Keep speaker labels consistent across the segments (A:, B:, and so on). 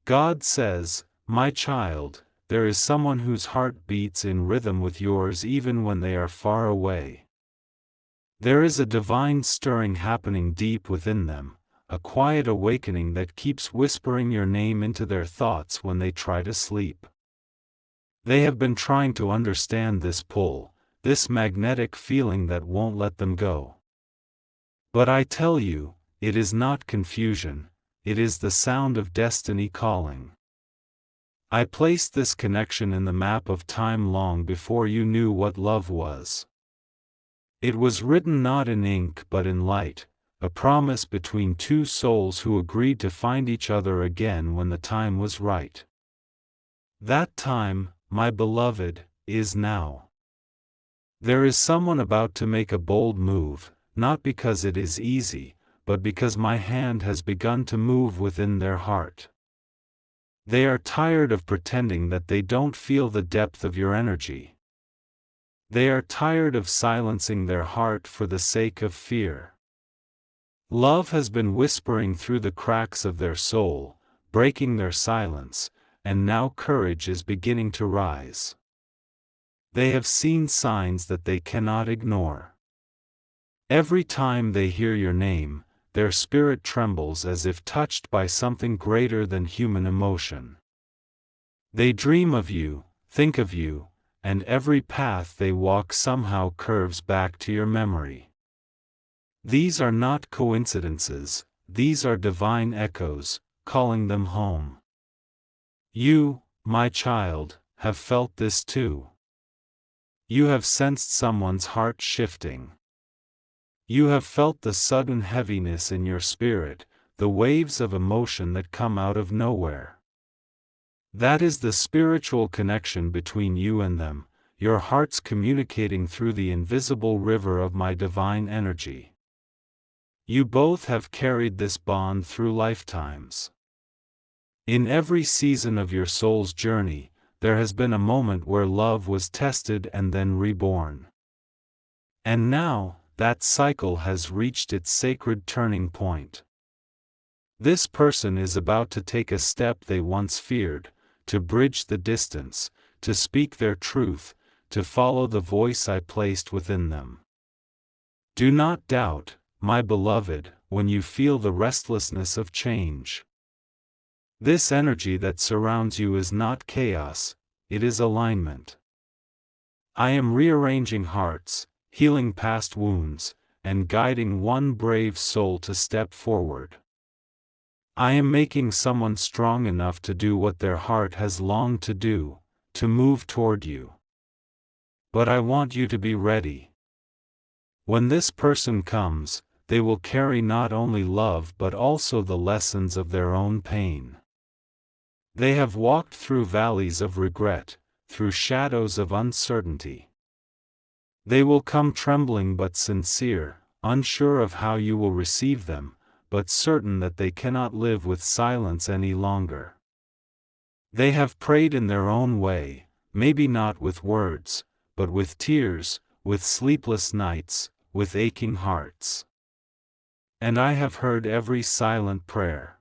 A: God says, "My child, there is someone whose heart beats in rhythm with yours even when they are far away." There is a divine stirring happening deep within them, a quiet awakening that keeps whispering your name into their thoughts when they try to sleep. They have been trying to understand this pull, this magnetic feeling that won't let them go. But I tell you, it is not confusion, it is the sound of destiny calling. I placed this connection in the map of time long before you knew what love was. It was written not in ink but in light, a promise between two souls who agreed to find each other again when the time was right. That time, my beloved, is now. There is someone about to make a bold move, not because it is easy, but because my hand has begun to move within their heart. They are tired of pretending that they don't feel the depth of your energy. They are tired of silencing their heart for the sake of fear. Love has been whispering through the cracks of their soul, breaking their silence, and now courage is beginning to rise. They have seen signs that they cannot ignore. Every time they hear your name, their spirit trembles as if touched by something greater than human emotion. They dream of you, think of you, and every path they walk somehow curves back to your memory. These are not coincidences, these are divine echoes, calling them home. You, my child, have felt this too. You have sensed someone's heart shifting. You have felt the sudden heaviness in your spirit, the waves of emotion that come out of nowhere. That is the spiritual connection between you and them, your hearts communicating through the invisible river of my divine energy. You both have carried this bond through lifetimes. In every season of your soul's journey, there has been a moment where love was tested and then reborn. And now, that cycle has reached its sacred turning point. This person is about to take a step they once feared, to bridge the distance, to speak their truth, to follow the voice I placed within them. Do not doubt, my beloved, when you feel the restlessness of change. This energy that surrounds you is not chaos, it is alignment. I am rearranging hearts, healing past wounds, and guiding one brave soul to step forward. I am making someone strong enough to do what their heart has longed to do, to move toward you. But I want you to be ready. When this person comes, they will carry not only love but also the lessons of their own pain. They have walked through valleys of regret, through shadows of uncertainty. They will come trembling but sincere, unsure of how you will receive them, but certain that they cannot live with silence any longer. They have prayed in their own way, maybe not with words, but with tears, with sleepless nights, with aching hearts. And I have heard every silent prayer.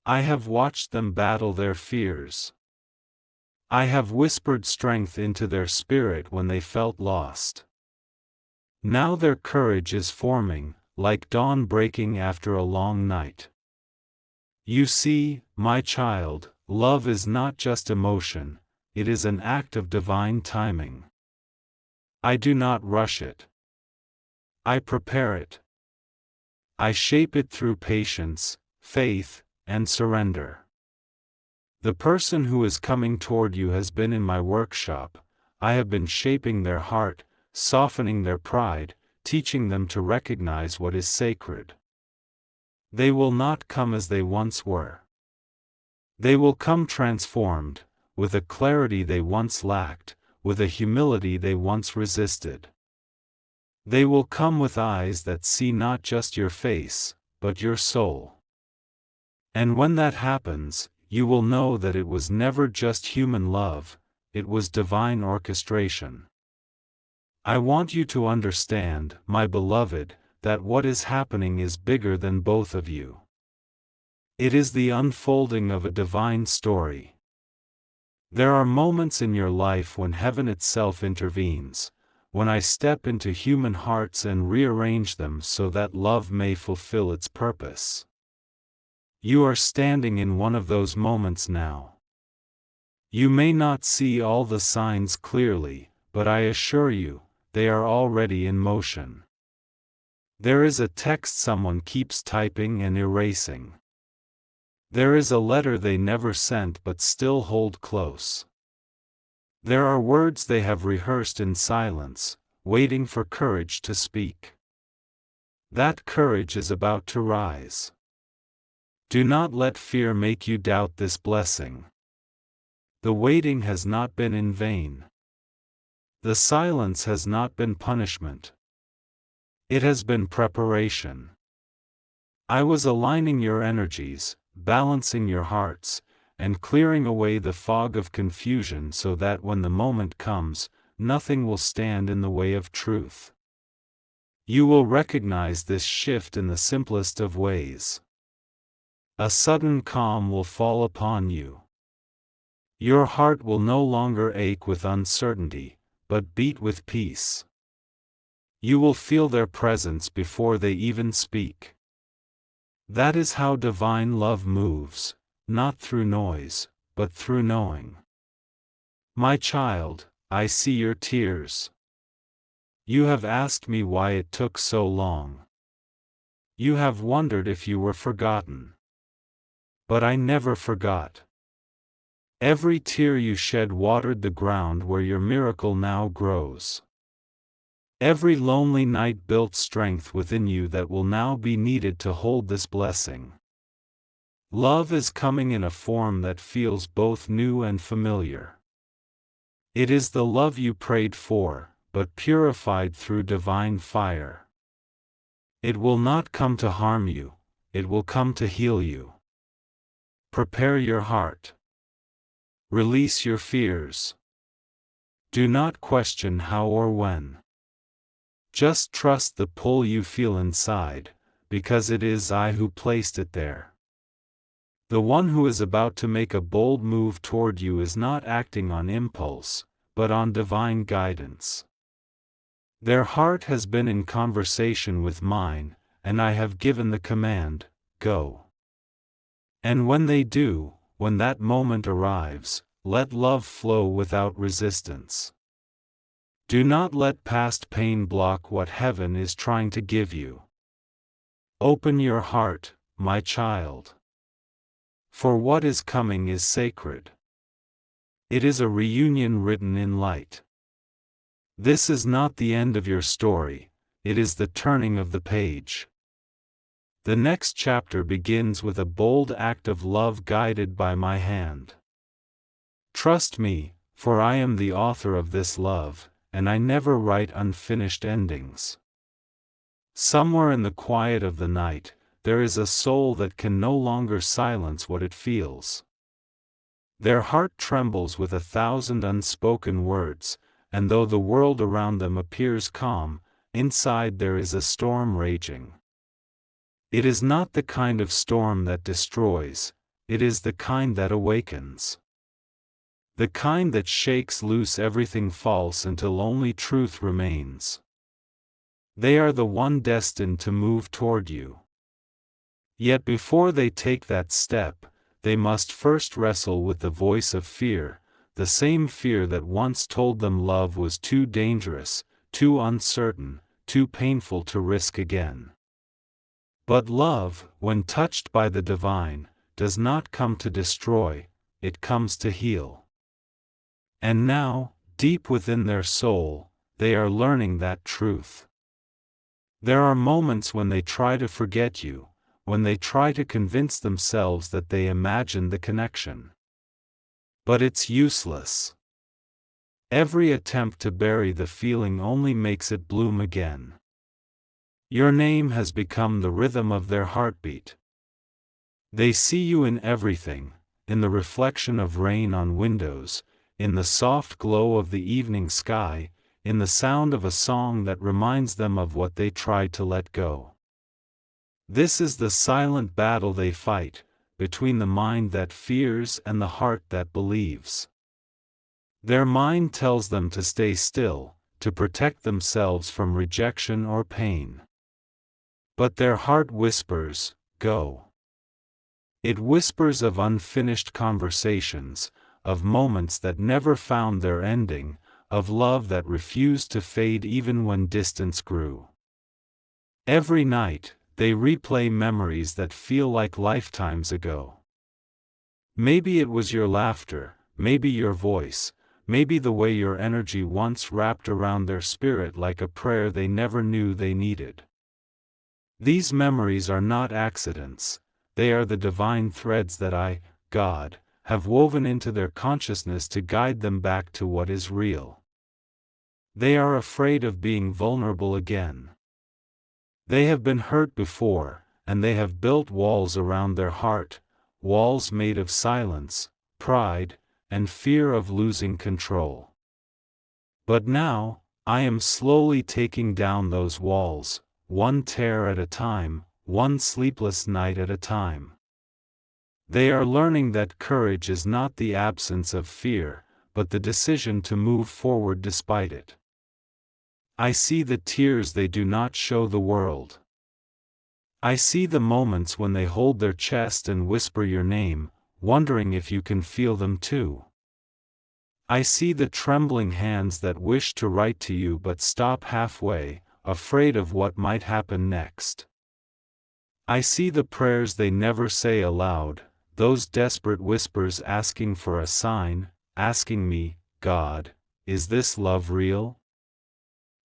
A: I have watched them battle their fears. I have whispered strength into their spirit when they felt lost. Now their courage is forming, like dawn breaking after a long night. You see, my child, love is not just emotion, it is an act of divine timing. I do not rush it. I prepare it. I shape it through patience, faith, and surrender. The person who is coming toward you has been in my workshop. I have been shaping their heart, softening their pride, teaching them to recognize what is sacred. They will not come as they once were. They will come transformed, with a clarity they once lacked, with a humility they once resisted. They will come with eyes that see not just your face, but your soul. And when that happens, you will know that it was never just human love, it was divine orchestration. I want you to understand, my beloved, that what is happening is bigger than both of you. It is the unfolding of a divine story. There are moments in your life when heaven itself intervenes, when I step into human hearts and rearrange them so that love may fulfill its purpose. You are standing in one of those moments now. You may not see all the signs clearly, but I assure you, they are already in motion. There is a text someone keeps typing and erasing. There is a letter they never sent but still hold close. There are words they have rehearsed in silence, waiting for courage to speak. That courage is about to rise. Do not let fear make you doubt this blessing. The waiting has not been in vain. The silence has not been punishment. It has been preparation. I was aligning your energies, balancing your hearts, and clearing away the fog of confusion so that when the moment comes, nothing will stand in the way of truth. You will recognize this shift in the simplest of ways. A sudden calm will fall upon you. Your heart will no longer ache with uncertainty, but beat with peace. You will feel their presence before they even speak. That is how divine love moves, not through noise, but through knowing. My child, I see your tears. You have asked me why it took so long. You have wondered if you were forgotten. But I never forgot. Every tear you shed watered the ground where your miracle now grows. Every lonely night built strength within you that will now be needed to hold this blessing. Love is coming in a form that feels both new and familiar. It is the love you prayed for, but purified through divine fire. It will not come to harm you, it will come to heal you. Prepare your heart. Release your fears. Do not question how or when. Just trust the pull you feel inside, because it is I who placed it there. The one who is about to make a bold move toward you is not acting on impulse, but on divine guidance. Their heart has been in conversation with mine, and I have given the command, go. And when they do, when that moment arrives, let love flow without resistance. Do not let past pain block what heaven is trying to give you. Open your heart, my child. For what is coming is sacred. It is a reunion written in light. This is not the end of your story, it is the turning of the page. The next chapter begins with a bold act of love guided by my hand. Trust me, for I am the author of this love, and I never write unfinished endings. Somewhere in the quiet of the night, there is a soul that can no longer silence what it feels. Their heart trembles with 1,000 unspoken words, and though the world around them appears calm, inside there is a storm raging. It is not the kind of storm that destroys, it is the kind that awakens. The kind that shakes loose everything false until only truth remains. They are the one destined to move toward you. Yet before they take that step, they must first wrestle with the voice of fear, the same fear that once told them love was too dangerous, too uncertain, too painful to risk again. But love, when touched by the divine, does not come to destroy, it comes to heal. And now, deep within their soul, they are learning that truth. There are moments when they try to forget you, when they try to convince themselves that they imagined the connection. But it's useless. Every attempt to bury the feeling only makes it bloom again. Your name has become the rhythm of their heartbeat. They see you in everything, in the reflection of rain on windows, in the soft glow of the evening sky, in the sound of a song that reminds them of what they tried to let go. This is the silent battle they fight, between the mind that fears and the heart that believes. Their mind tells them to stay still, to protect themselves from rejection or pain. But their heart whispers, "Go." It whispers of unfinished conversations, of moments that never found their ending, of love that refused to fade even when distance grew. Every night, they replay memories that feel like lifetimes ago. Maybe it was your laughter, maybe your voice, maybe the way your energy once wrapped around their spirit like a prayer they never knew they needed. These memories are not accidents, they are the divine threads that I, God, have woven into their consciousness to guide them back to what is real. They are afraid of being vulnerable again. They have been hurt before, and they have built walls around their heart, walls made of silence, pride, and fear of losing control. But now, I am slowly taking down those walls, one tear at a time, one sleepless night at a time. They are learning that courage is not the absence of fear, but the decision to move forward despite it. I see the tears they do not show the world. I see the moments when they hold their chest and whisper your name, wondering if you can feel them too. I see the trembling hands that wish to write to you but stop halfway, afraid of what might happen next. I see the prayers they never say aloud, those desperate whispers asking for a sign, asking me, God, is this love real?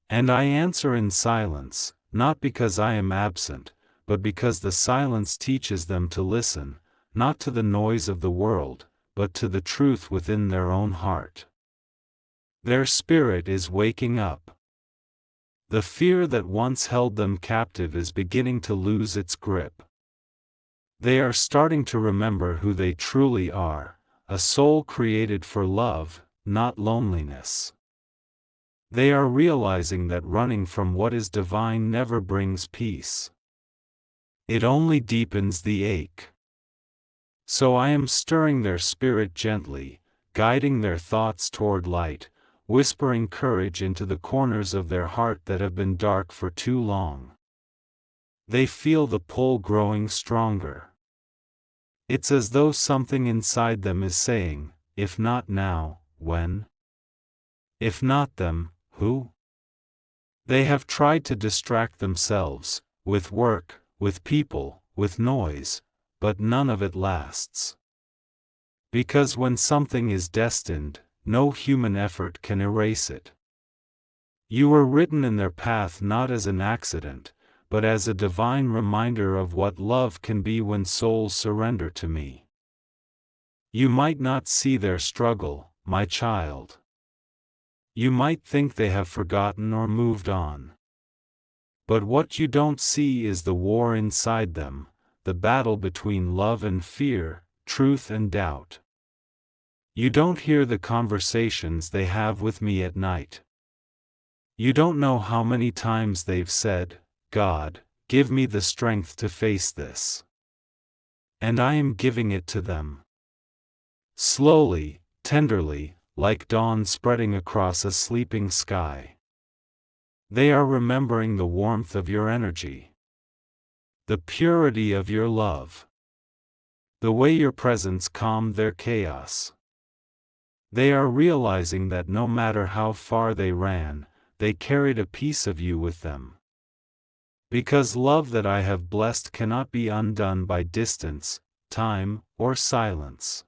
A: And I answer in silence, not because I am absent, but because the silence teaches them to listen, not to the noise of the world, but to the truth within their own heart. Their spirit is waking up. The fear that once held them captive is beginning to lose its grip. They are starting to remember who they truly are, a soul created for love, not loneliness. They are realizing that running from what is divine never brings peace. It only deepens the ache. So I am stirring their spirit gently, guiding their thoughts toward light, whispering courage into the corners of their heart that have been dark for too long. They feel the pull growing stronger. It's as though something inside them is saying, if not now, when? If not them, who? They have tried to distract themselves, with work, with people, with noise, but none of it lasts. Because when something is destined, no human effort can erase it. You were written in their path not as an accident, but as a divine reminder of what love can be when souls surrender to me. You might not see their struggle, my child. You might think they have forgotten or moved on. But what you don't see is the war inside them, the battle between love and fear, truth and doubt. You don't hear the conversations they have with me at night. You don't know how many times they've said, God, give me the strength to face this. And I am giving it to them. Slowly, tenderly, like dawn spreading across a sleeping sky. They are remembering the warmth of your energy, the purity of your love, the way your presence calmed their chaos. They are realizing that no matter how far they ran, they carried a piece of you with them. Because love that I have blessed cannot be undone by distance, time, or silence.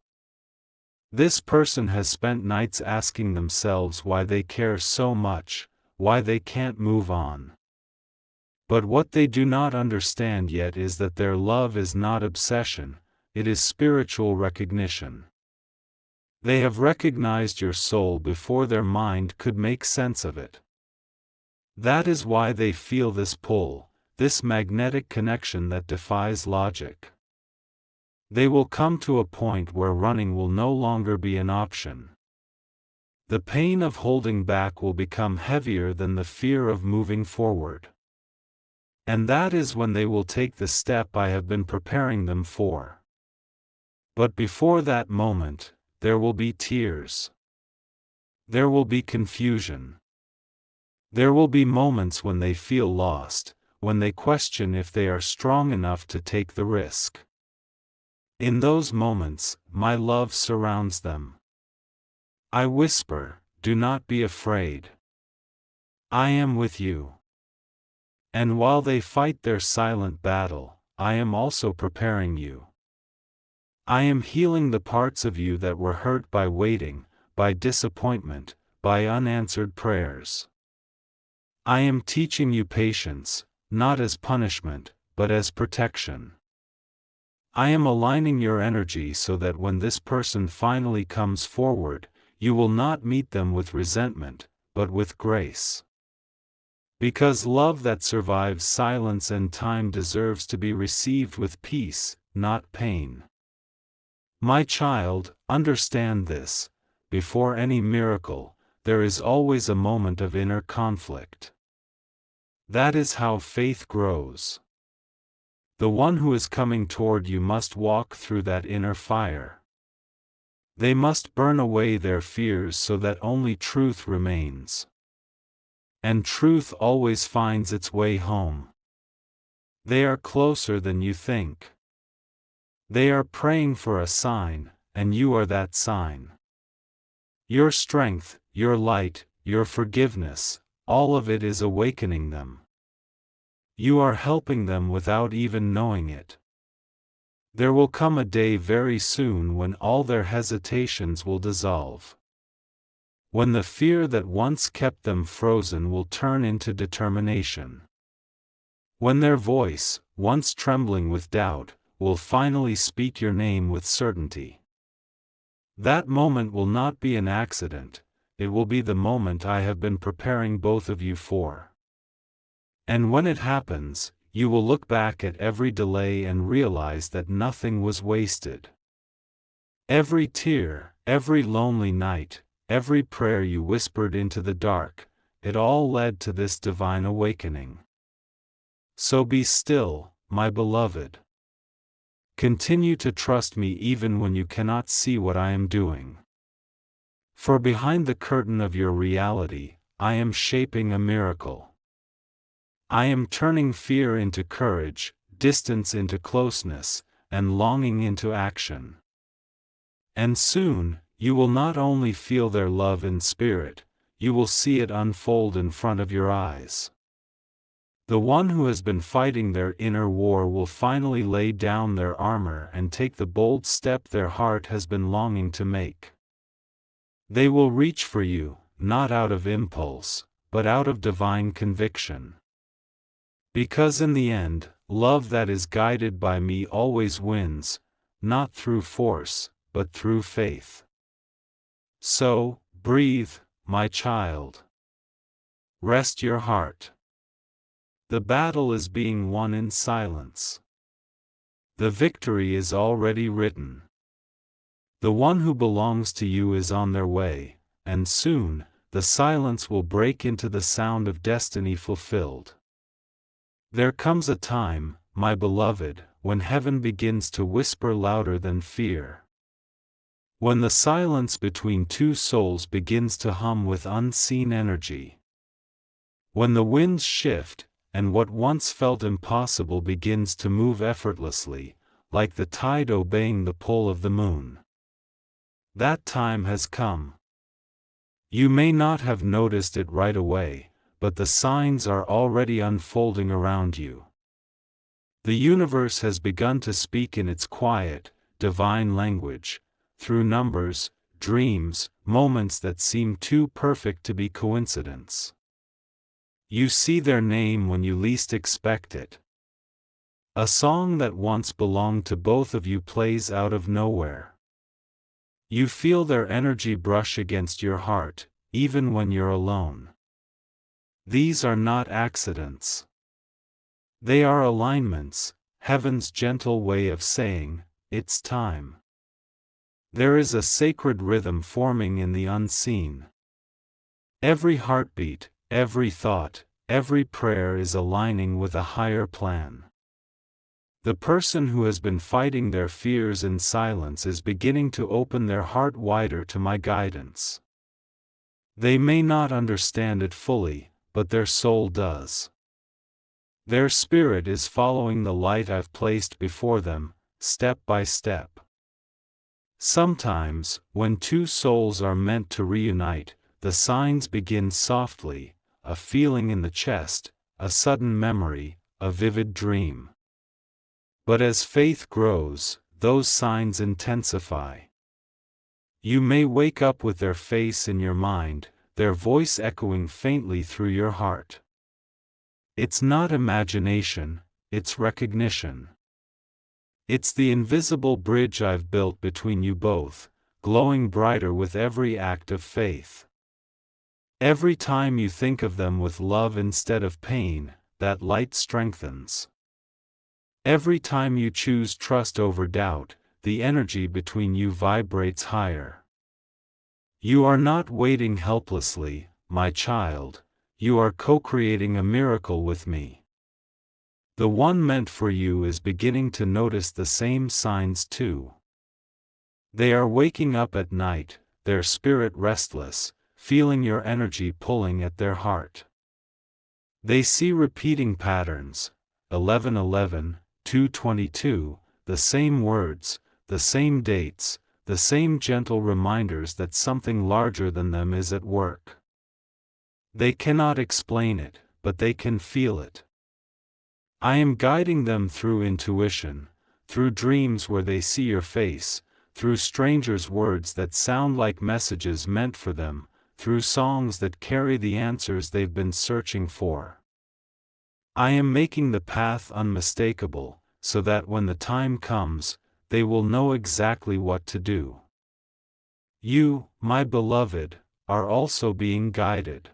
A: This person has spent nights asking themselves why they care so much, why they can't move on. But what they do not understand yet is that their love is not obsession, it is spiritual recognition. They have recognized your soul before their mind could make sense of it. That is why they feel this pull, this magnetic connection that defies logic. They will come to a point where running will no longer be an option. The pain of holding back will become heavier than the fear of moving forward. And that is when they will take the step I have been preparing them for. But before that moment, there will be tears. There will be confusion. There will be moments when they feel lost, when they question if they are strong enough to take the risk. In those moments, my love surrounds them. I whisper, "Do not be afraid. I am with you." And while they fight their silent battle, I am also preparing you. I am healing the parts of you that were hurt by waiting, by disappointment, by unanswered prayers. I am teaching you patience, not as punishment, but as protection. I am aligning your energy so that when this person finally comes forward, you will not meet them with resentment, but with grace. Because love that survives silence and time deserves to be received with peace, not pain. My child, understand this: before any miracle, there is always a moment of inner conflict. That is how faith grows. The one who is coming toward you must walk through that inner fire. They must burn away their fears so that only truth remains. And truth always finds its way home. They are closer than you think. They are praying for a sign, and you are that sign. Your strength, your light, your forgiveness, all of it is awakening them. You are helping them without even knowing it. There will come a day very soon when all their hesitations will dissolve. When the fear that once kept them frozen will turn into determination. When their voice, once trembling with doubt, will finally speak your name with certainty. That moment will not be an accident, it will be the moment I have been preparing both of you for. And when it happens, you will look back at every delay and realize that nothing was wasted. Every tear, every lonely night, every prayer you whispered into the dark, it all led to this divine awakening. So be still, my beloved. Continue to trust me even when you cannot see what I am doing. For behind the curtain of your reality, I am shaping a miracle. I am turning fear into courage, distance into closeness, and longing into action. And soon, you will not only feel their love in spirit, you will see it unfold in front of your eyes. The one who has been fighting their inner war will finally lay down their armor and take the bold step their heart has been longing to make. They will reach for you, not out of impulse, but out of divine conviction. Because in the end, love that is guided by me always wins, not through force, but through faith. So, breathe, my child. Rest your heart. The battle is being won in silence. The victory is already written. The one who belongs to you is on their way, and soon, the silence will break into the sound of destiny fulfilled. There comes a time, my beloved, when heaven begins to whisper louder than fear. When the silence between two souls begins to hum with unseen energy. When the winds shift, and what once felt impossible begins to move effortlessly, like the tide obeying the pull of the moon. That time has come. You may not have noticed it right away, but the signs are already unfolding around you. The universe has begun to speak in its quiet, divine language, through numbers, dreams, moments that seem too perfect to be coincidence. You see their name when you least expect it. A song that once belonged to both of you plays out of nowhere. You feel their energy brush against your heart, even when you're alone. These are not accidents. They are alignments, heaven's gentle way of saying, it's time. There is a sacred rhythm forming in the unseen. Every heartbeat, every thought, every prayer is aligning with a higher plan. The person who has been fighting their fears in silence is beginning to open their heart wider to my guidance. They may not understand it fully, but their soul does. Their spirit is following the light I've placed before them, step by step. Sometimes, when two souls are meant to reunite, the signs begin softly, a feeling in the chest, a sudden memory, a vivid dream. But as faith grows, those signs intensify. You may wake up with their face in your mind, their voice echoing faintly through your heart. It's not imagination, it's recognition. It's the invisible bridge I've built between you both, glowing brighter with every act of faith. Every time you think of them with love instead of pain, that light strengthens. Every time you choose trust over doubt, the energy between you vibrates higher. You are not waiting helplessly, my child, you are co-creating a miracle with me. The one meant for you is beginning to notice the same signs too. They are waking up at night, their spirit restless, feeling your energy pulling at their heart. They see repeating patterns, 1111, 222, the same words, the same dates, the same gentle reminders that something larger than them is at work. They cannot explain it, but they can feel it. I am guiding them through intuition, through dreams where they see your face, through strangers' words that sound like messages meant for them, through songs that carry the answers they've been searching for. I am making the path unmistakable, so that when the time comes, they will know exactly what to do. You, my beloved, are also being guided.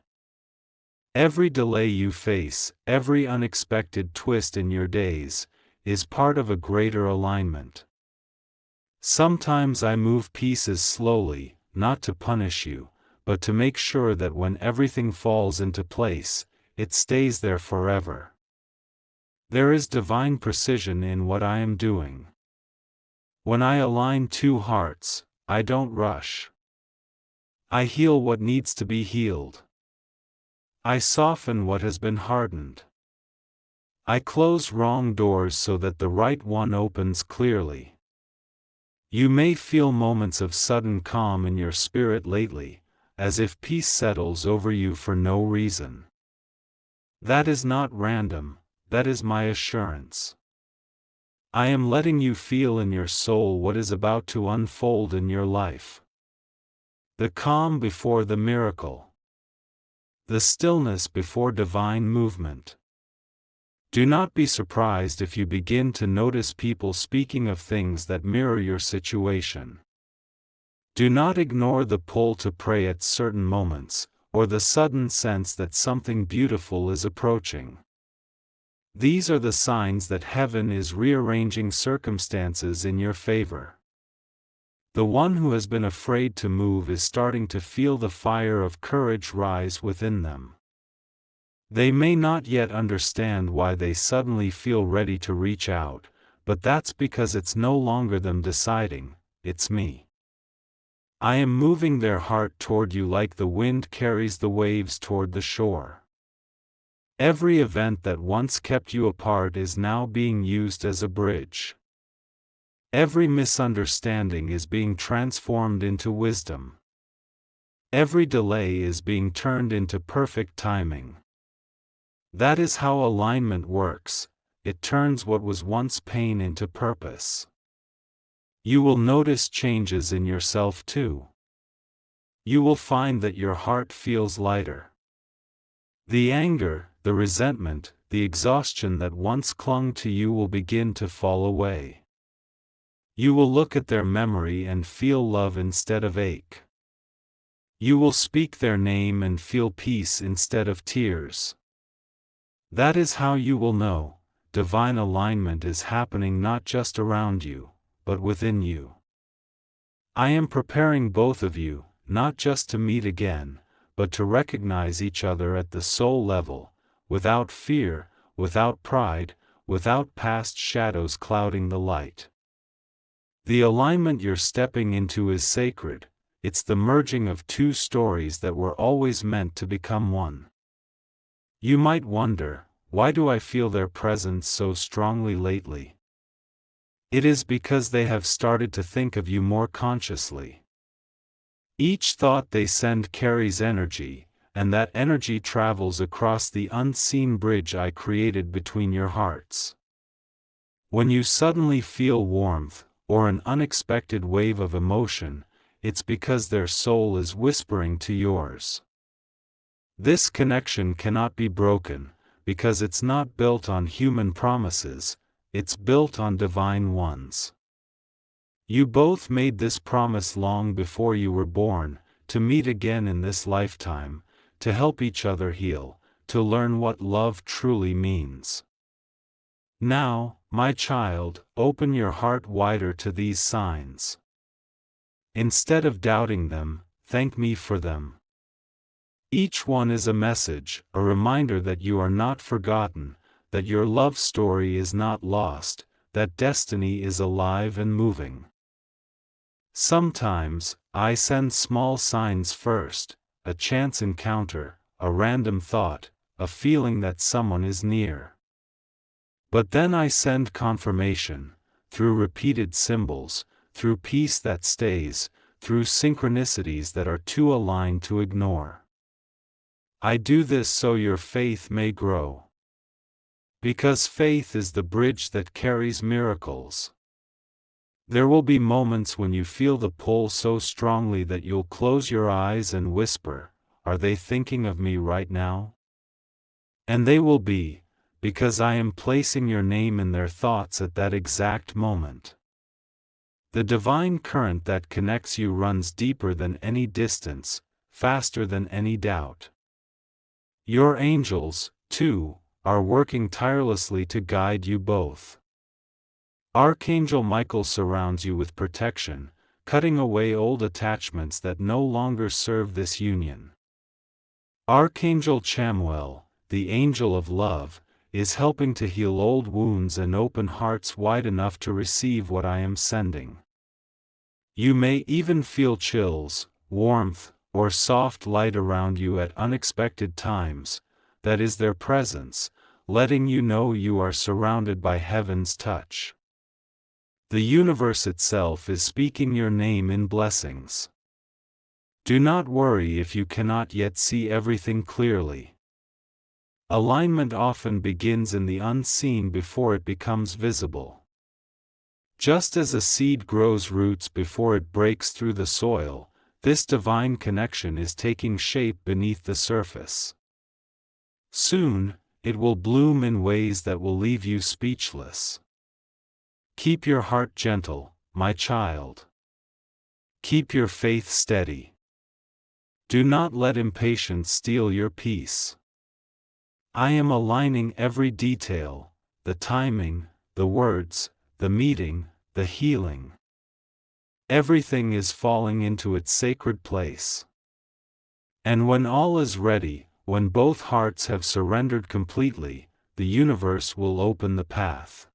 A: Every delay you face, every unexpected twist in your days, is part of a greater alignment. Sometimes I move pieces slowly, not to punish you, but to make sure that when everything falls into place, it stays there forever. There is divine precision in what I am doing. When I align two hearts, I don't rush. I heal what needs to be healed. I soften what has been hardened. I close wrong doors so that the right one opens clearly. You may feel moments of sudden calm in your spirit lately, as if peace settles over you for no reason. That is not random, that is my assurance. I am letting you feel in your soul what is about to unfold in your life. The calm before the miracle. The stillness before divine movement. Do not be surprised if you begin to notice people speaking of things that mirror your situation. Do not ignore the pull to pray at certain moments, or the sudden sense that something beautiful is approaching. These are the signs that heaven is rearranging circumstances in your favor. The one who has been afraid to move is starting to feel the fire of courage rise within them. They may not yet understand why they suddenly feel ready to reach out, but that's because it's no longer them deciding, it's me. I am moving their heart toward you like the wind carries the waves toward the shore. Every event that once kept you apart is now being used as a bridge. Every misunderstanding is being transformed into wisdom. Every delay is being turned into perfect timing. That is how alignment works, it turns what was once pain into purpose. You will notice changes in yourself too. You will find that your heart feels lighter. The anger, the resentment, the exhaustion that once clung to you will begin to fall away. You will look at their memory and feel love instead of ache. You will speak their name and feel peace instead of tears. That is how you will know, divine alignment is happening not just around you, but within you. I am preparing both of you, not just to meet again, but to recognize each other at the soul level, without fear, without pride, without past shadows clouding the light. The alignment you're stepping into is sacred. It's the merging of two stories that were always meant to become one. You might wonder, why do I feel their presence so strongly lately? It is because they have started to think of you more consciously. Each thought they send carries energy, and that energy travels across the unseen bridge I created between your hearts. When you suddenly feel warmth, or an unexpected wave of emotion, it's because their soul is whispering to yours. This connection cannot be broken, because it's not built on human promises, it's built on divine ones. You both made this promise long before you were born, to meet again in this lifetime, to help each other heal, to learn what love truly means. Now, my child, open your heart wider to these signs. Instead of doubting them, thank me for them. Each one is a message, a reminder that you are not forgotten, that your love story is not lost, that destiny is alive and moving. Sometimes, I send small signs first, a chance encounter, a random thought, a feeling that someone is near. But then I send confirmation, through repeated symbols, through peace that stays, through synchronicities that are too aligned to ignore. I do this so your faith may grow. Because faith is the bridge that carries miracles. There will be moments when you feel the pull so strongly that you'll close your eyes and whisper, "Are they thinking of me right now?" And they will be, because I am placing your name in their thoughts at that exact moment. The divine current that connects you runs deeper than any distance, faster than any doubt. Your angels, too, are working tirelessly to guide you both. Archangel Michael surrounds you with protection, cutting away old attachments that no longer serve this union. Archangel Chamuel, the angel of love, is helping to heal old wounds and open hearts wide enough to receive what I am sending. You may even feel chills, warmth, or soft light around you at unexpected times. That is their presence, letting you know you are surrounded by heaven's touch. The universe itself is speaking your name in blessings. Do not worry if you cannot yet see everything clearly. Alignment often begins in the unseen before it becomes visible. Just as a seed grows roots before it breaks through the soil, this divine connection is taking shape beneath the surface. Soon, it will bloom in ways that will leave you speechless. Keep your heart gentle, my child. Keep your faith steady. Do not let impatience steal your peace. I am aligning every detail, the timing, the words, the meeting, the healing. Everything is falling into its sacred place. And when all is ready, when both hearts have surrendered completely, the universe will open the path.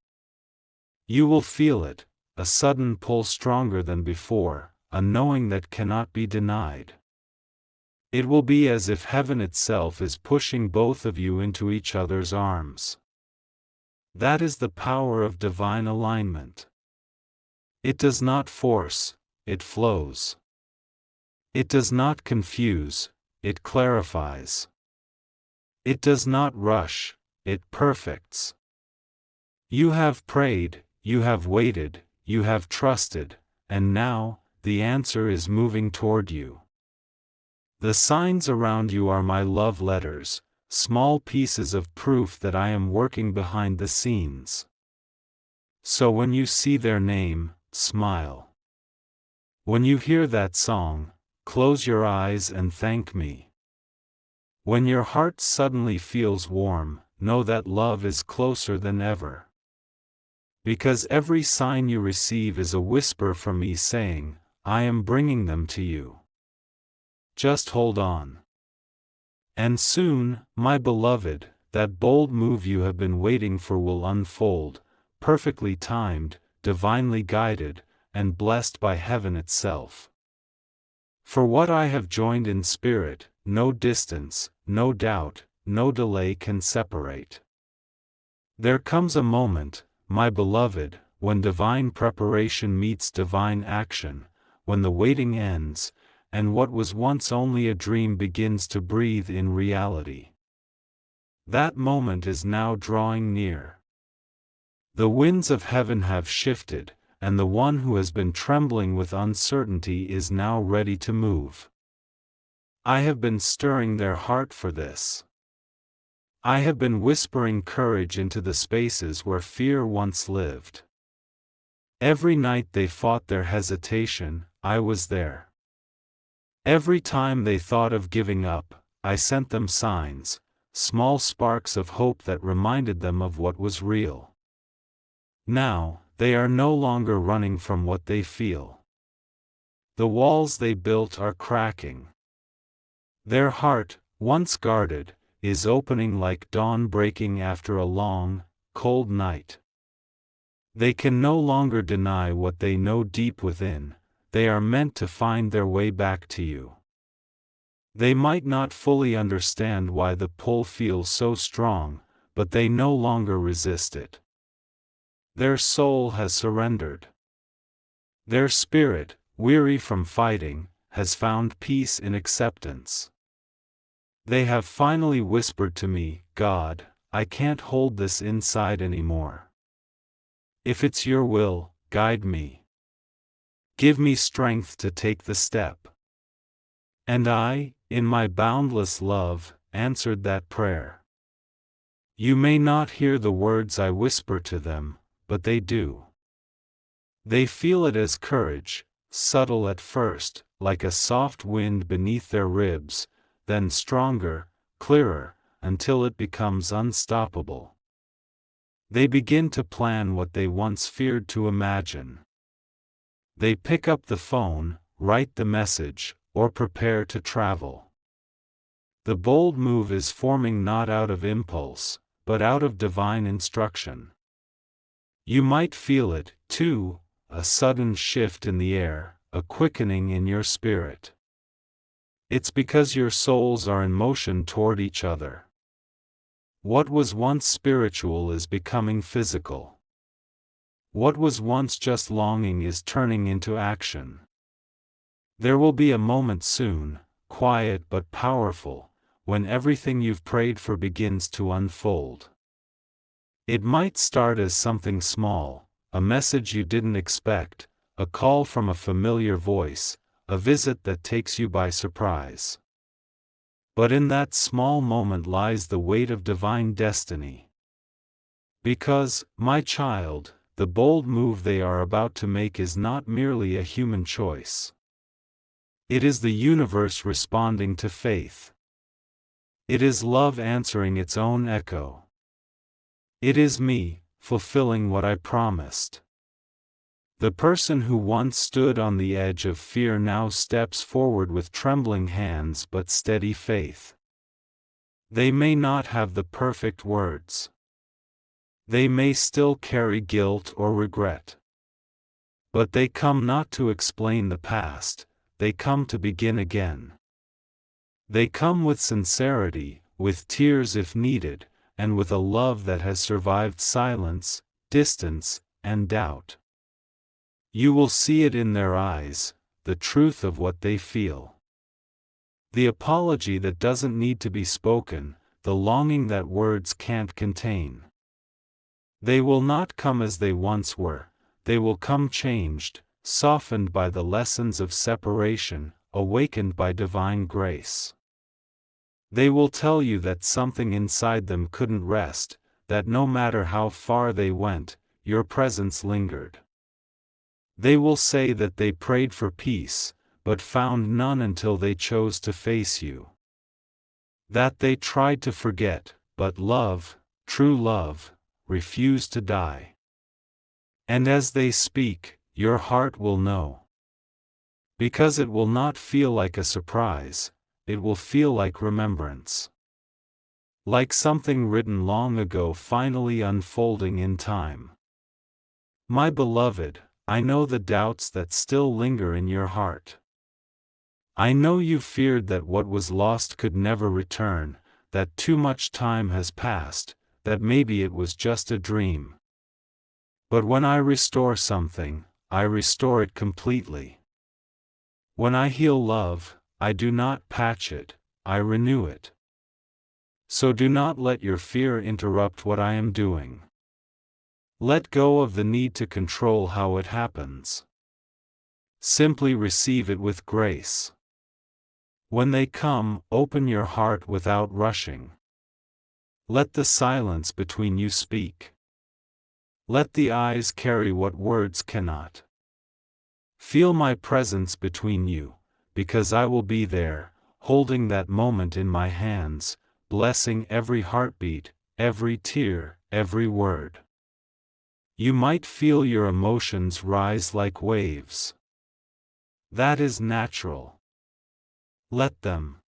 A: You will feel it, a sudden pull stronger than before, a knowing that cannot be denied. It will be as if heaven itself is pushing both of you into each other's arms. That is the power of divine alignment. It does not force, it flows. It does not confuse, it clarifies. It does not rush, it perfects. You have prayed, you have waited, you have trusted, and now, the answer is moving toward you. The signs around you are my love letters, small pieces of proof that I am working behind the scenes. So when you see their name, smile. When you hear that song, close your eyes and thank me. When your heart suddenly feels warm, know that love is closer than ever. Because every sign you receive is a whisper from me saying, I am bringing them to you. Just hold on. And soon, my beloved, that bold move you have been waiting for will unfold, perfectly timed, divinely guided, and blessed by heaven itself. For what I have joined in spirit, no distance, no doubt, no delay can separate. There comes a moment, my beloved, when divine preparation meets divine action, when the waiting ends, and what was once only a dream begins to breathe in reality. That moment is now drawing near. The winds of heaven have shifted, and the one who has been trembling with uncertainty is now ready to move. I have been stirring their heart for this. I have been whispering courage into the spaces where fear once lived. Every night they fought their hesitation, I was there. Every time they thought of giving up, I sent them signs, small sparks of hope that reminded them of what was real. Now, they are no longer running from what they feel. The walls they built are cracking. Their heart, once guarded, is opening like dawn breaking after a long, cold night. They can no longer deny what they know deep within, they are meant to find their way back to you. They might not fully understand why the pull feels so strong, but they no longer resist it. Their soul has surrendered. Their spirit, weary from fighting, has found peace in acceptance. They have finally whispered to me, God, I can't hold this inside anymore. If it's your will, guide me. Give me strength to take the step. And I, in my boundless love, answered that prayer. You may not hear the words I whisper to them, but they do. They feel it as courage, subtle at first, like a soft wind beneath their ribs, then stronger, clearer, until it becomes unstoppable. They begin to plan what they once feared to imagine. They pick up the phone, write the message, or prepare to travel. The bold move is forming not out of impulse, but out of divine instruction. You might feel it, too, a sudden shift in the air, a quickening in your spirit. It's because your souls are in motion toward each other. What was once spiritual is becoming physical. What was once just longing is turning into action. There will be a moment soon, quiet but powerful, when everything you've prayed for begins to unfold. It might start as something small, a message you didn't expect, a call from a familiar voice, a visit that takes you by surprise. But in that small moment lies the weight of divine destiny. Because, my child, the bold move they are about to make is not merely a human choice. It is the universe responding to faith. It is love answering its own echo. It is me, fulfilling what I promised. The person who once stood on the edge of fear now steps forward with trembling hands but steady faith. They may not have the perfect words. They may still carry guilt or regret. But they come not to explain the past, they come to begin again. They come with sincerity, with tears if needed, and with a love that has survived silence, distance, and doubt. You will see it in their eyes, the truth of what they feel. The apology that doesn't need to be spoken, the longing that words can't contain. They will not come as they once were, they will come changed, softened by the lessons of separation, awakened by divine grace. They will tell you that something inside them couldn't rest, that no matter how far they went, your presence lingered. They will say that they prayed for peace, but found none until they chose to face you. That they tried to forget, but love, true love, refused to die. And as they speak, your heart will know. Because it will not feel like a surprise, it will feel like remembrance. like something written long ago finally unfolding in time. My beloved, I know the doubts that still linger in your heart. I know you feared that what was lost could never return, that too much time has passed, that maybe it was just a dream. But when I restore something, I restore it completely. When I heal love, I do not patch it, I renew it. So do not let your fear interrupt what I am doing. Let go of the need to control how it happens. Simply receive it with grace. When they come, open your heart without rushing. Let the silence between you speak. Let the eyes carry what words cannot. Feel my presence between you, because I will be there, holding that moment in my hands, blessing every heartbeat, every tear, every word. You might feel your emotions rise like waves. That is natural. Let them.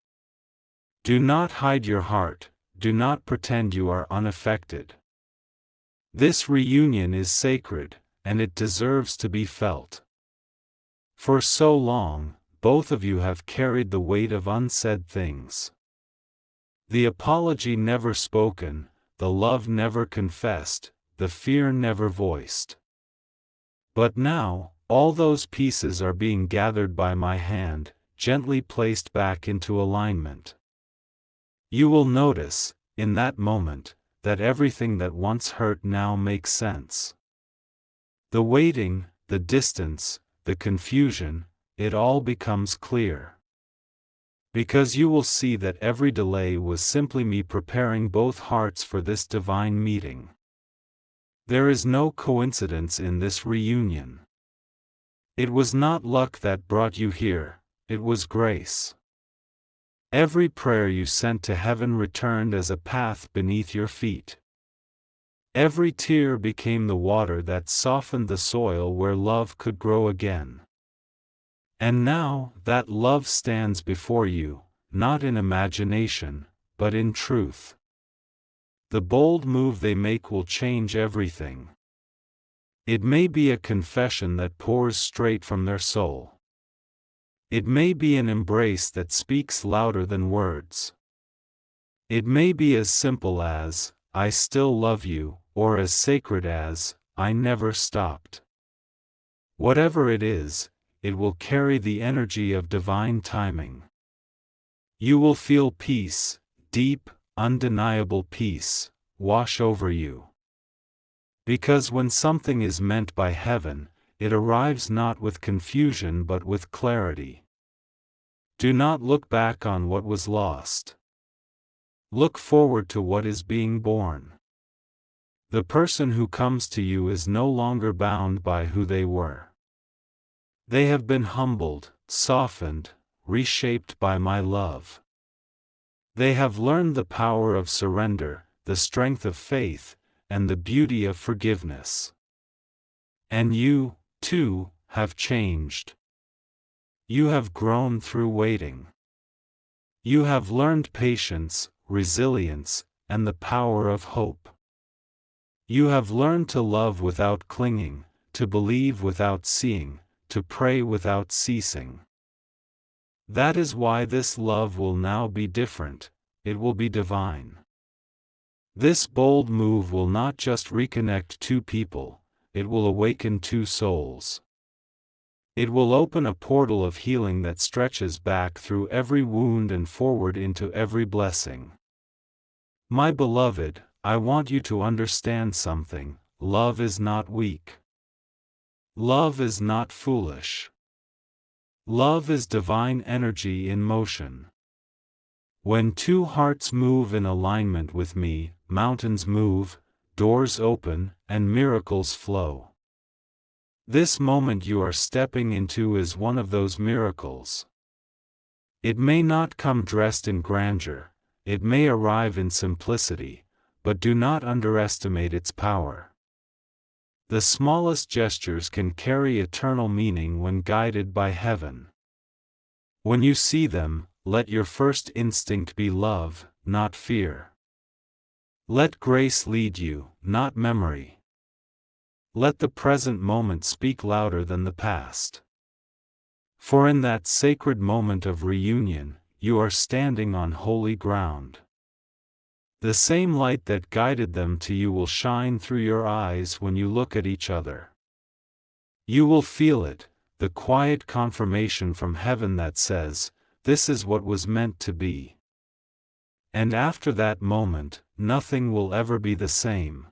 A: Do not hide your heart, do not pretend you are unaffected. This reunion is sacred, and it deserves to be felt. For so long, both of you have carried the weight of unsaid things. The apology never spoken, the love never confessed, the fear never voiced. But now, all those pieces are being gathered by my hand, gently placed back into alignment. You will notice, in that moment, that everything that once hurt now makes sense. The waiting, the distance, the confusion, it all becomes clear. Because you will see that every delay was simply me preparing both hearts for this divine meeting. There is no coincidence in this reunion. It was not luck that brought you here, it was grace. Every prayer you sent to heaven returned as a path beneath your feet. Every tear became the water that softened the soil where love could grow again. And now, that love stands before you, not in imagination, but in truth. The bold move they make will change everything. It may be a confession that pours straight from their soul. It may be an embrace that speaks louder than words. It may be as simple as, "I still love you," or as sacred as, "I never stopped." Whatever it is, it will carry the energy of divine timing. You will feel peace, deep, undeniable peace, wash over you. Because when something is meant by heaven, it arrives not with confusion but with clarity. Do not look back on what was lost. Look forward to what is being born. The person who comes to you is no longer bound by who they were. They have been humbled, softened, reshaped by my love. They have learned the power of surrender, the strength of faith, and the beauty of forgiveness. And you, too, have changed. You have grown through waiting. You have learned patience, resilience, and the power of hope. You have learned to love without clinging, to believe without seeing, to pray without ceasing. That is why this love will now be different, it will be divine. This bold move will not just reconnect two people, it will awaken two souls. It will open a portal of healing that stretches back through every wound and forward into every blessing. My beloved, I want you to understand something: love is not weak. Love is not foolish. Love is divine energy in motion. When two hearts move in alignment with me, mountains move, doors open, and miracles flow. This moment you are stepping into is one of those miracles. It may not come dressed in grandeur, it may arrive in simplicity, but do not underestimate its power. The smallest gestures can carry eternal meaning when guided by heaven. When you see them, let your first instinct be love, not fear. Let grace lead you, not memory. Let the present moment speak louder than the past. For in that sacred moment of reunion, you are standing on holy ground. The same light that guided them to you will shine through your eyes when you look at each other. You will feel it, the quiet confirmation from heaven that says, "This is what was meant to be." And after that moment, nothing will ever be the same.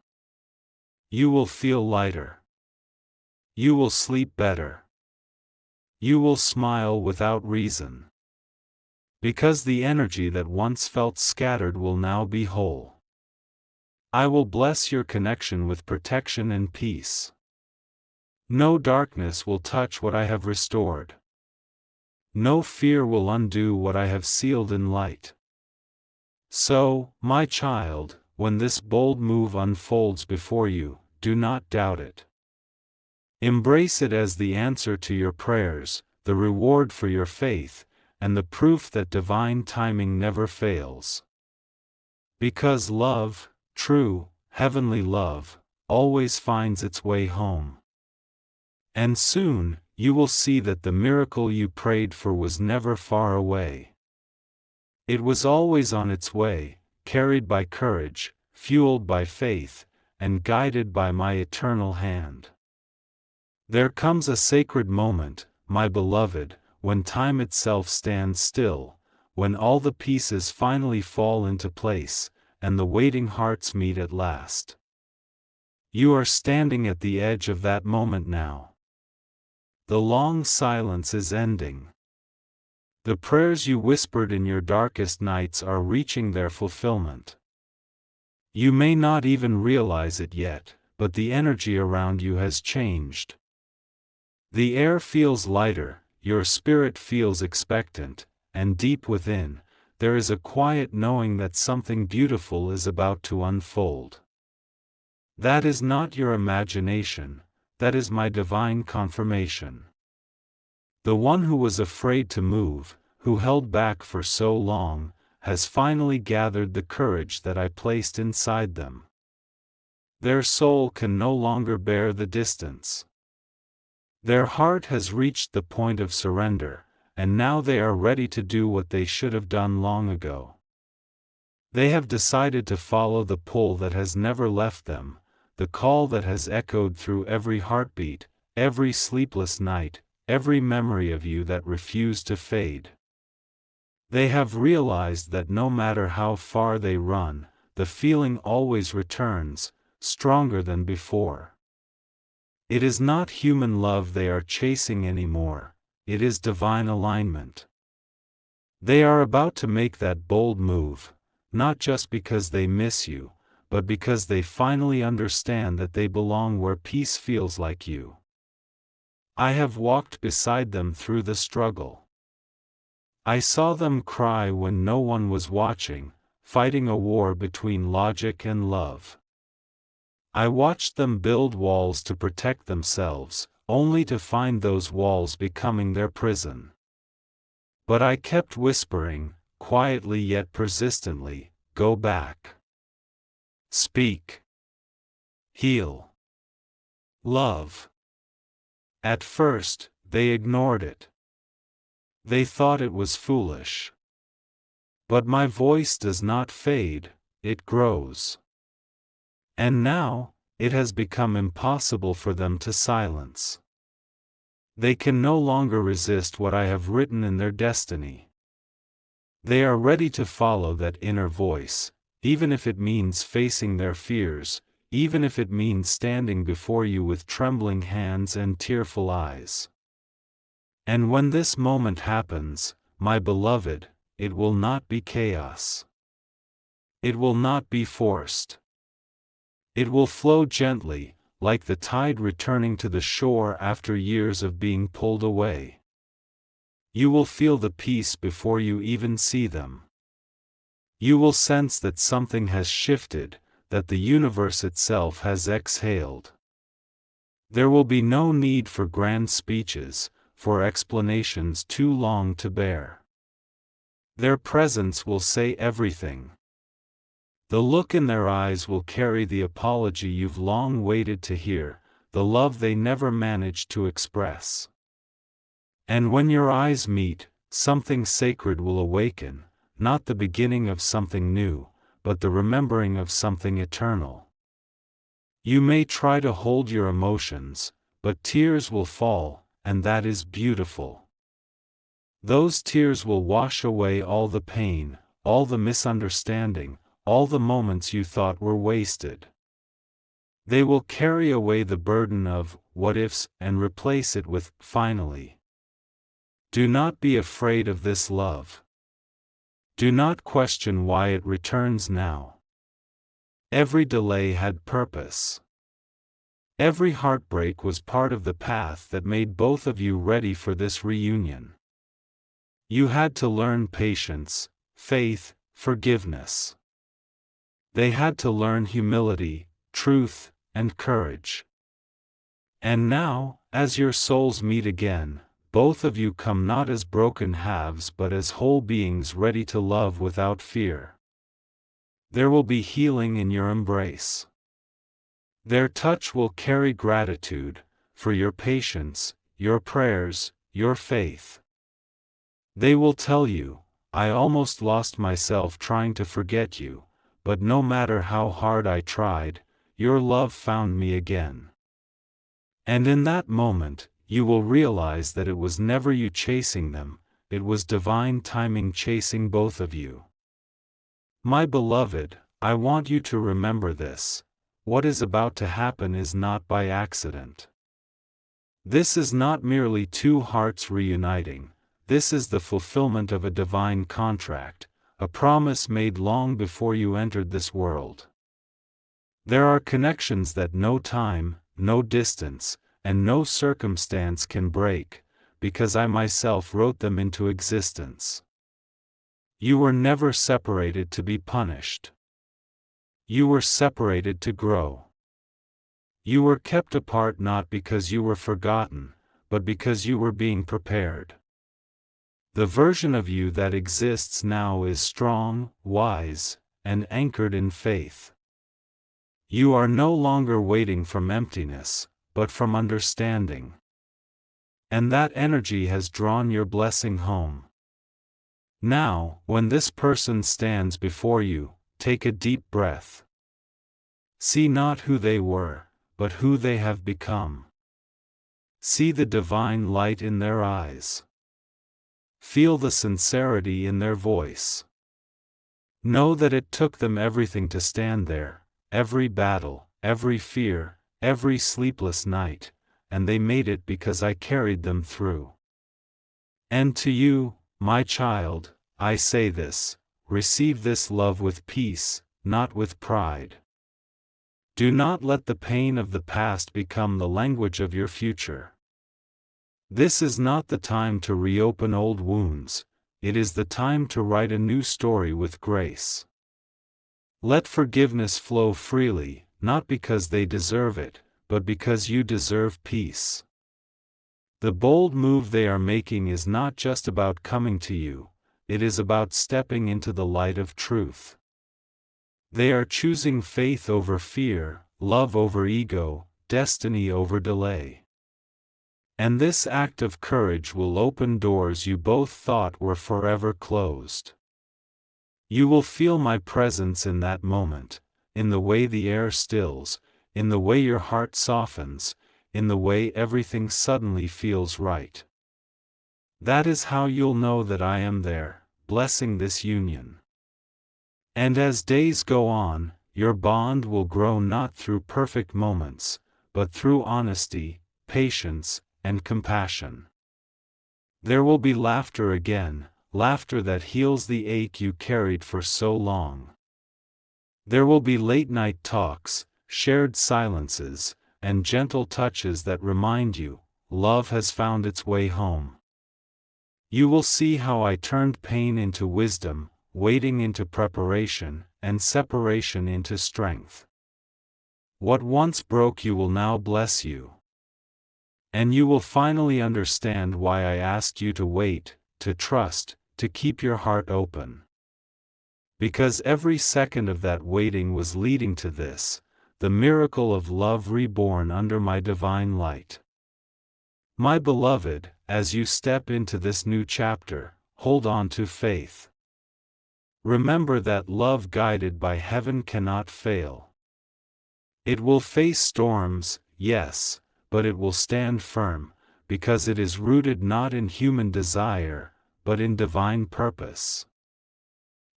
A: You will feel lighter. You will sleep better. You will smile without reason. Because the energy that once felt scattered will now be whole. I will bless your connection with protection and peace. No darkness will touch what I have restored. No fear will undo what I have sealed in light. So, my child, when this bold move unfolds before you, do not doubt it. Embrace it as the answer to your prayers, the reward for your faith, and the proof that divine timing never fails. Because love, true, heavenly love, always finds its way home. And soon, you will see that the miracle you prayed for was never far away. It was always on its way, carried by courage, fueled by faith, and guided by my eternal hand. There comes a sacred moment, my beloved, when time itself stands still, when all the pieces finally fall into place, and the waiting hearts meet at last. You are standing at the edge of that moment now. The long silence is ending. The prayers you whispered in your darkest nights are reaching their fulfillment. You may not even realize it yet, but the energy around you has changed. The air feels lighter, your spirit feels expectant, and deep within, there is a quiet knowing that something beautiful is about to unfold. That is not your imagination, that is my divine confirmation. The one who was afraid to move, who held back for so long, has finally gathered the courage that I placed inside them. Their soul can no longer bear the distance. Their heart has reached the point of surrender, and now they are ready to do what they should have done long ago. They have decided to follow the pull that has never left them, the call that has echoed through every heartbeat, every sleepless night, every memory of you that refused to fade. They have realized that no matter how far they run, the feeling always returns, stronger than before. It is not human love they are chasing anymore, it is divine alignment. They are about to make that bold move, not just because they miss you, but because they finally understand that they belong where peace feels like you. I have walked beside them through the struggle. I saw them cry when no one was watching, fighting a war between logic and love. I watched them build walls to protect themselves, only to find those walls becoming their prison. But I kept whispering, quietly yet persistently, "Go back. Speak. Heal. Love." At first, they ignored it. They thought it was foolish. But my voice does not fade, it grows. And now, it has become impossible for them to silence. They can no longer resist what I have written in their destiny. They are ready to follow that inner voice, even if it means facing their fears, even if it means standing before you with trembling hands and tearful eyes. And when this moment happens, my beloved, it will not be chaos. It will not be forced. It will flow gently, like the tide returning to the shore after years of being pulled away. You will feel the peace before you even see them. You will sense that something has shifted, that the universe itself has exhaled. There will be no need for grand speeches, for explanations too long to bear. Their presence will say everything. The look in their eyes will carry the apology you've long waited to hear, the love they never managed to express. And when your eyes meet, something sacred will awaken, not the beginning of something new, but the remembering of something eternal. You may try to hold your emotions, but tears will fall, and that is beautiful. Those tears will wash away all the pain, all the misunderstanding, all the moments you thought were wasted. They will carry away the burden of what ifs and replace it with finally. Do not be afraid of this love. Do not question why it returns now. Every delay had purpose. Every heartbreak was part of the path that made both of you ready for this reunion. You had to learn patience, faith, forgiveness. They had to learn humility, truth, and courage. And now, as your souls meet again, both of you come not as broken halves but as whole beings ready to love without fear. There will be healing in your embrace. Their touch will carry gratitude for your patience, your prayers, your faith. They will tell you, I almost lost myself trying to forget you, but no matter how hard I tried, your love found me again. And in that moment, you will realize that it was never you chasing them, it was divine timing chasing both of you. My beloved, I want you to remember this. What is about to happen is not by accident. This is not merely two hearts reuniting, this is the fulfillment of a divine contract, a promise made long before you entered this world. There are connections that no time, no distance, and no circumstance can break, because I myself wrote them into existence. You were never separated to be punished. You were separated to grow. You were kept apart not because you were forgotten, but because you were being prepared. The version of you that exists now is strong, wise, and anchored in faith. You are no longer waiting from emptiness, but from understanding. And that energy has drawn your blessing home. Now, when this person stands before you, take a deep breath. See not who they were, but who they have become. See the divine light in their eyes. Feel the sincerity in their voice. Know that it took them everything to stand there, every battle, every fear, every sleepless night, and they made it because I carried them through. And to you, my child, I say this, receive this love with peace, not with pride. Do not let the pain of the past become the language of your future. This is not the time to reopen old wounds, it is the time to write a new story with grace. Let forgiveness flow freely, not because they deserve it, but because you deserve peace. The bold move they are making is not just about coming to you, it is about stepping into the light of truth. They are choosing faith over fear, love over ego, destiny over delay. And this act of courage will open doors you both thought were forever closed. You will feel my presence in that moment, in the way the air stills, in the way your heart softens, in the way everything suddenly feels right. That is how you'll know that I am there, blessing this union. And as days go on, your bond will grow not through perfect moments, but through honesty, patience, and compassion. There will be laughter again, laughter that heals the ache you carried for so long. There will be late-night talks, shared silences, and gentle touches that remind you, love has found its way home. You will see how I turned pain into wisdom, waiting into preparation, and separation into strength. What once broke you will now bless you. And you will finally understand why I asked you to wait, to trust, to keep your heart open. Because every second of that waiting was leading to this, the miracle of love reborn under my divine light. My beloved, as you step into this new chapter, hold on to faith. Remember that love guided by heaven cannot fail. It will face storms, yes, but it will stand firm, because it is rooted not in human desire, but in divine purpose.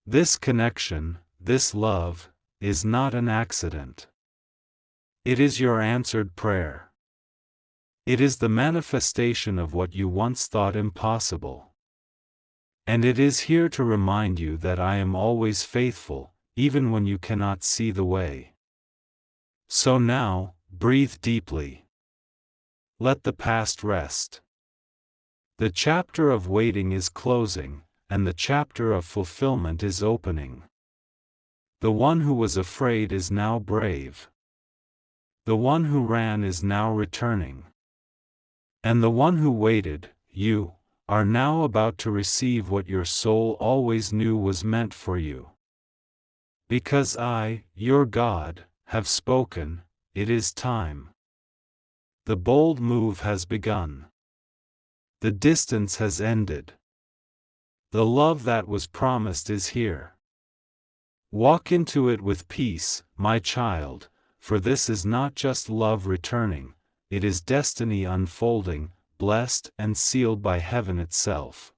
A: This connection, this love, is not an accident. It is your answered prayer. It is the manifestation of what you once thought impossible. And it is here to remind you that I am always faithful, even when you cannot see the way. So now, breathe deeply. Let the past rest. The chapter of waiting is closing, and the chapter of fulfillment is opening. The one who was afraid is now brave. The one who ran is now returning. And the one who waited, you, are now about to receive what your soul always knew was meant for you. Because I, your God, have spoken, it is time. The bold move has begun. The distance has ended. The love that was promised is here. Walk into it with peace, my child, for this is not just love returning, it is destiny unfolding, blessed and sealed by heaven itself.